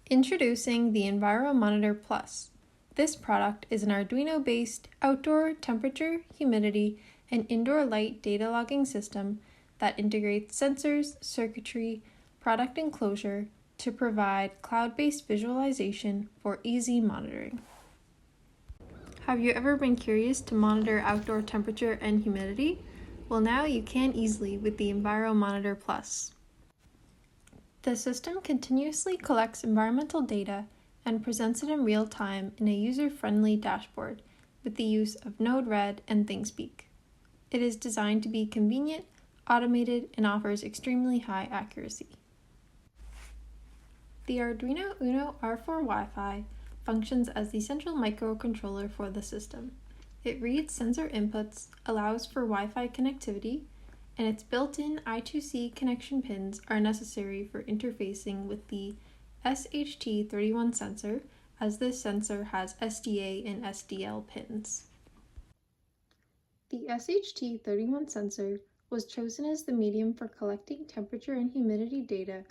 Introducing the EnviroMonitor Plus. This product is an Arduino-based outdoor temperature, humidity, and indoor light data logging system that integrates sensors, circuitry, product enclosure to provide cloud-based visualization for easy monitoring. Have you ever been curious to monitor outdoor temperature and humidity? Well, now you can easily with the EnviroMonitor Plus. The system continuously collects environmental data and presents it in real time in a user-friendly dashboard with the use of Node Red and ThingSpeak. It is designed to be convenient, automated, and offers extremely high accuracy. The Arduino Uno R4 Wi-Fi functions as the central microcontroller for the system. It reads sensor inputs, allows for Wi-Fi connectivity, and its built-in I2C connection pins are necessary for interfacing with the SHT31 sensor, as this sensor has SDA and SDL pins. The SHT31 sensor was chosen as the medium for collecting temperature and humidity data,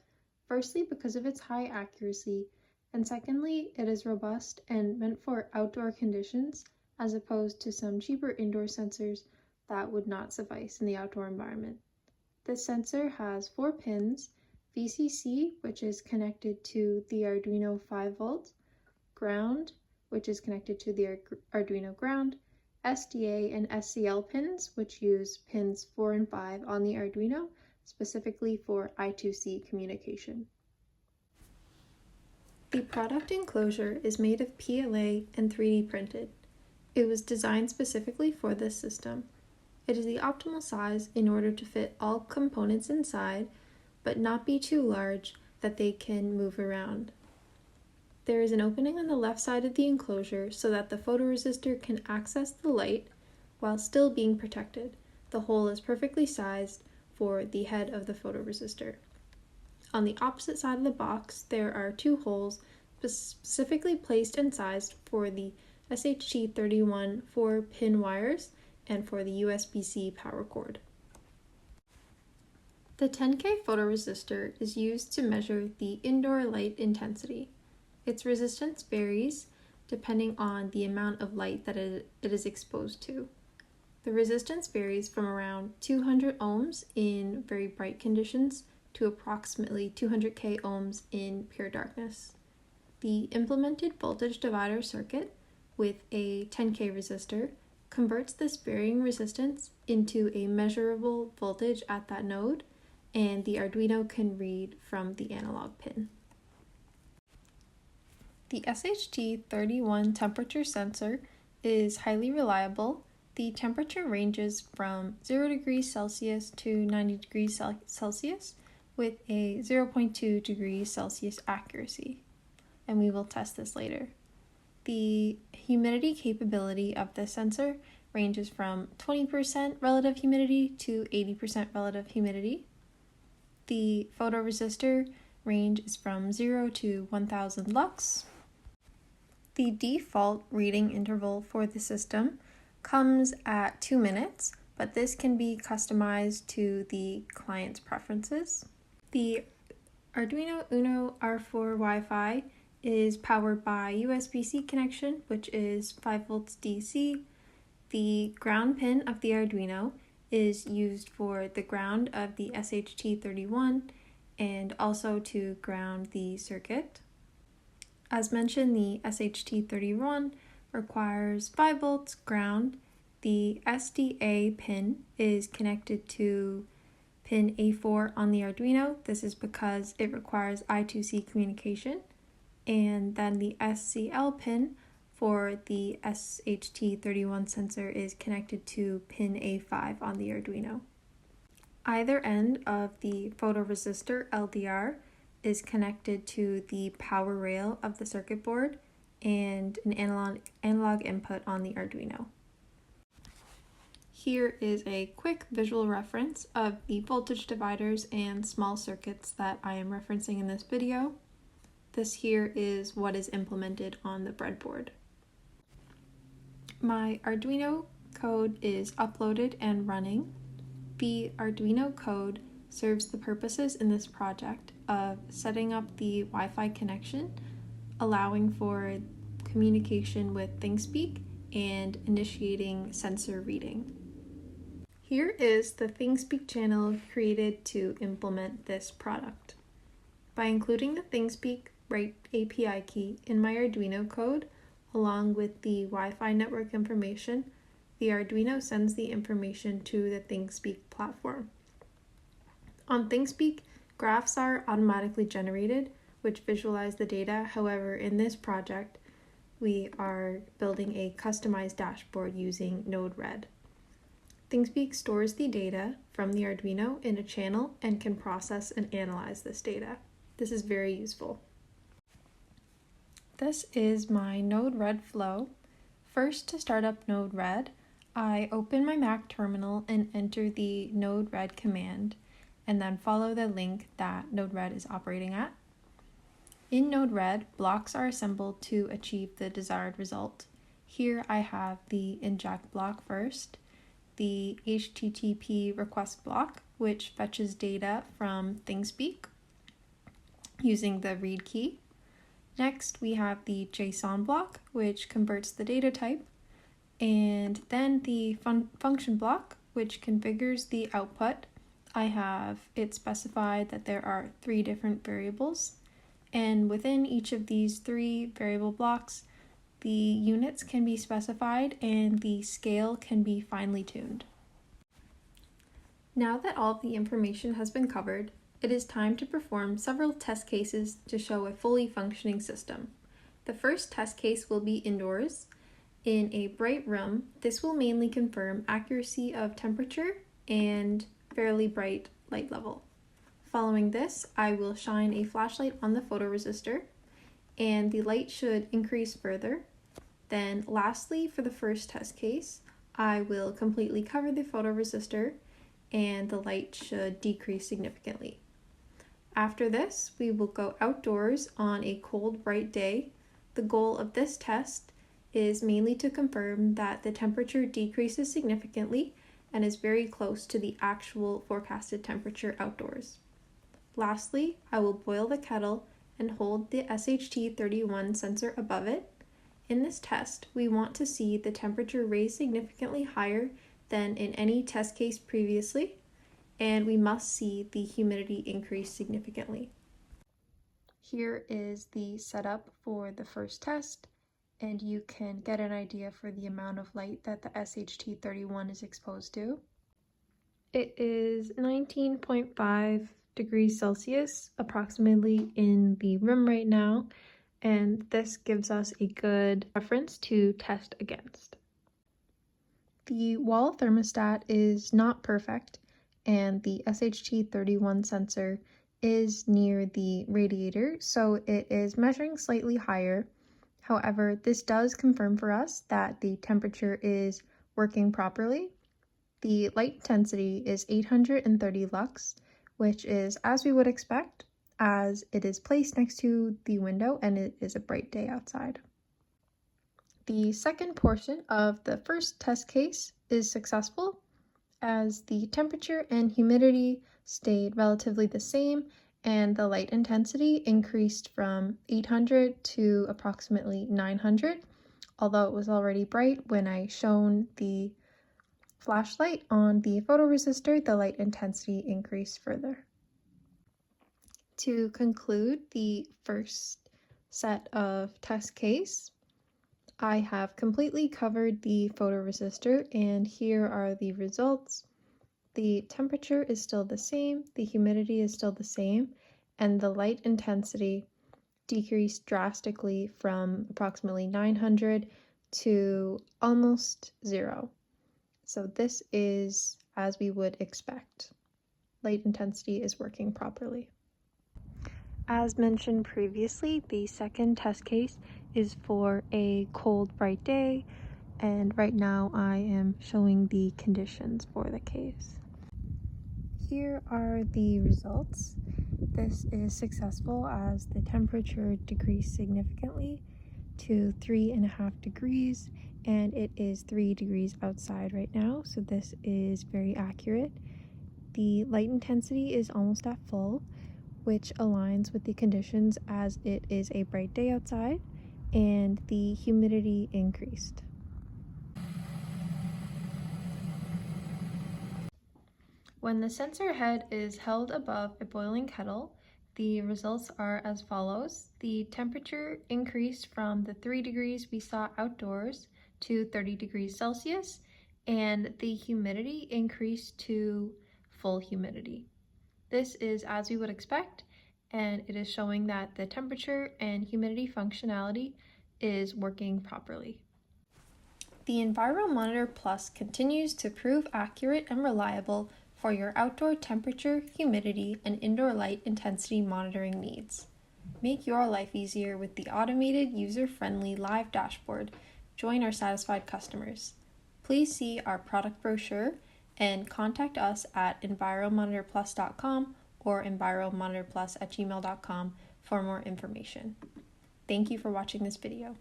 firstly because of its high accuracy, and secondly, it is robust and meant for outdoor conditions as opposed to some cheaper indoor sensors that would not suffice in the outdoor environment. This sensor has 4 pins: VCC, which is connected to the Arduino 5V, ground, which is connected to the Arduino ground, SDA and SCL pins, which use pins 4 and 5 on the Arduino, specifically for I2C communication. The product enclosure is made of PLA and 3D printed. It was designed specifically for this system. It is the optimal size in order to fit all components inside, but not be too large that they can move around. There is an opening on the left side of the enclosure so that the photoresistor can access the light while still being protected. The hole is perfectly sized for the head of the photoresistor. On the opposite side of the box, there are 2 holes specifically placed and sized for the SHT31 4-pin wires and for the USB-C power cord. The 10K photoresistor is used to measure the indoor light intensity. Its resistance varies depending on the amount of light that it is exposed to. The resistance varies from around 200 ohms in very bright conditions to approximately 200K ohms in pure darkness. The implemented voltage divider circuit with a 10K resistor converts this varying resistance into a measurable voltage at that node, and the Arduino can read from the analog pin. The SHT31 temperature sensor is highly reliable. The temperature ranges from 0 degrees Celsius to 90 degrees Celsius with a 0.2 degrees Celsius accuracy, and we will test this later. The humidity capability of this sensor ranges from 20% relative humidity to 80% relative humidity. The photoresistor range is from 0 to 1000 lux. The default reading interval for the system comes at 2 minutes, but this can be customized to the client's preferences. The Arduino Uno R4 Wi-Fi is powered by USB-C connection, which is 5 volts DC. The ground pin of the Arduino is used for the ground of the SHT31 and also to ground the circuit. As mentioned, the SHT31 requires 5 volts ground. The SDA pin is connected to pin A4 on the Arduino. This is because it requires I2C communication. And then the SCL pin for the SHT31 sensor is connected to pin A5 on the Arduino. Either end of the photoresistor LDR is connected to the power rail of the circuit board and an analog input on the Arduino. Here is a quick visual reference of the voltage dividers and small circuits that I am referencing in this video. This here is what is implemented on the breadboard. My Arduino code is uploaded and running. The Arduino code serves the purposes in this project of setting up the Wi-Fi connection allowing for communication with ThingSpeak and initiating sensor reading. Here is the ThingSpeak channel created to implement this product. By including the ThingSpeak Write API key in my Arduino code, along with the Wi-Fi network information, the Arduino sends the information to the ThingSpeak platform. On ThingSpeak, graphs are automatically generated, which visualize the data. However, in this project, we are building a customized dashboard using Node Red. ThingSpeak stores the data from the Arduino in a channel and can process and analyze this data. This is very useful. This is my Node Red flow. First, to start up Node Red, I open my Mac terminal and enter the Node Red command, and then follow the link that Node Red is operating at. In Node Red, blocks are assembled to achieve the desired result. Here I have the inject block first, the HTTP request block, which fetches data from ThingSpeak using the read key. Next, we have the JSON block, which converts the data type, and then the function block, which configures the output. I have it specified that there are 3 different variables, and within each of these 3 variable blocks, the units can be specified and the scale can be finely tuned. Now that all of the information has been covered, it is time to perform several test cases to show a fully functioning system. The first test case will be indoors. In a bright room, this will mainly confirm accuracy of temperature and fairly bright light level. Following this, I will shine a flashlight on the photoresistor, and the light should increase further. Then lastly, for the first test case, I will completely cover the photoresistor, and the light should decrease significantly. After this, we will go outdoors on a cold, bright day. The goal of this test is mainly to confirm that the temperature decreases significantly and is very close to the actual forecasted temperature outdoors. Lastly, I will boil the kettle and hold the SHT31 sensor above it. In this test, we want to see the temperature raise significantly higher than in any test case previously, and we must see the humidity increase significantly. Here is the setup for the first test, and you can get an idea for the amount of light that the SHT31 is exposed to. It is 19.5 degrees Celsius approximately in the room right now, and this gives us a good reference to test against. The wall thermostat is not perfect, and the SHT31 sensor is near the radiator, so it is measuring slightly higher. However, this does confirm for us that the temperature is working properly. The light intensity is 830 lux, which is as we would expect, as it is placed next to the window and it is a bright day outside. The second portion of the first test case is successful, as the temperature and humidity stayed relatively the same and the light intensity increased from 800 to approximately 900, although it was already bright when I shone the flashlight on the photoresistor, the light intensity increased further. To conclude the first set of test case, I have completely covered the photoresistor, and here are the results. The temperature is still the same, the humidity is still the same, and the light intensity decreased drastically from approximately 900 to almost 0. So this is as we would expect. Light intensity is working properly. As mentioned previously, the second test case is for a cold, bright day, and right now I am showing the conditions for the case. Here are the results. This is successful as the temperature decreased significantly to 3.5 degrees, and it is 3 degrees outside right now, so this is very accurate. The light intensity is almost at full. which aligns with the conditions as it is a bright day outside, and the humidity increased. When the sensor head is held above a boiling kettle, the results are as follows. The temperature increased from the 3 degrees we saw outdoors to 30 degrees Celsius, and the humidity increased to full humidity. This is as we would expect, and it is showing that the temperature and humidity functionality is working properly. The EnviroMonitor Plus continues to prove accurate and reliable for your outdoor temperature, humidity, and indoor light intensity monitoring needs. Make your life easier with the automated, user-friendly live dashboard. Join our satisfied customers. Please see our product brochure and contact us at enviromonitorplus.com or enviromonitorplus@gmail.com for more information. Thank you for watching this video.